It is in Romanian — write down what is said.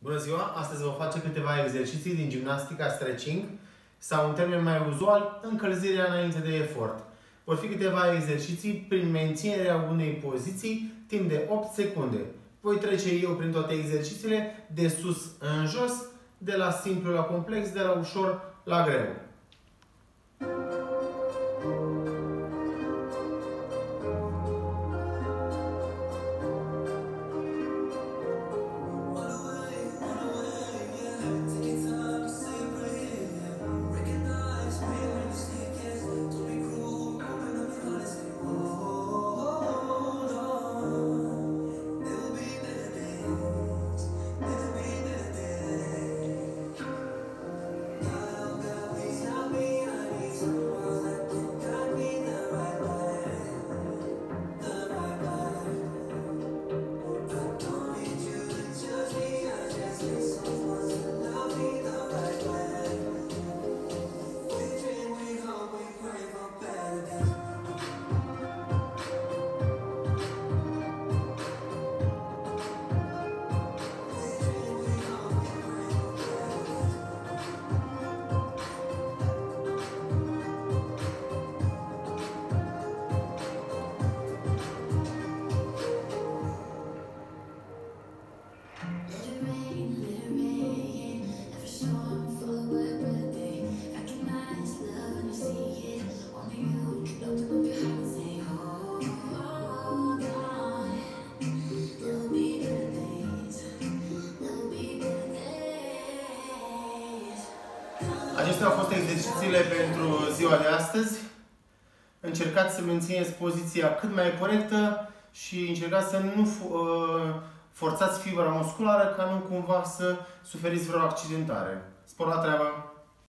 Bună ziua! Astăzi vă face câteva exerciții din gimnastica stretching sau, în termen mai uzual, încălzirea înainte de efort. Vor fi câteva exerciții prin menținerea unei poziții timp de 8 secunde. Voi trece eu prin toate exercițiile de sus în jos, de la simplu la complex, de la ușor la greu. Acestea au fost exercițiile pentru ziua de astăzi. Încercați să mențineți poziția cât mai corectă și încercați să nu forțați fibra musculară ca nu cumva să suferiți vreo accidentare. Spor la treabă!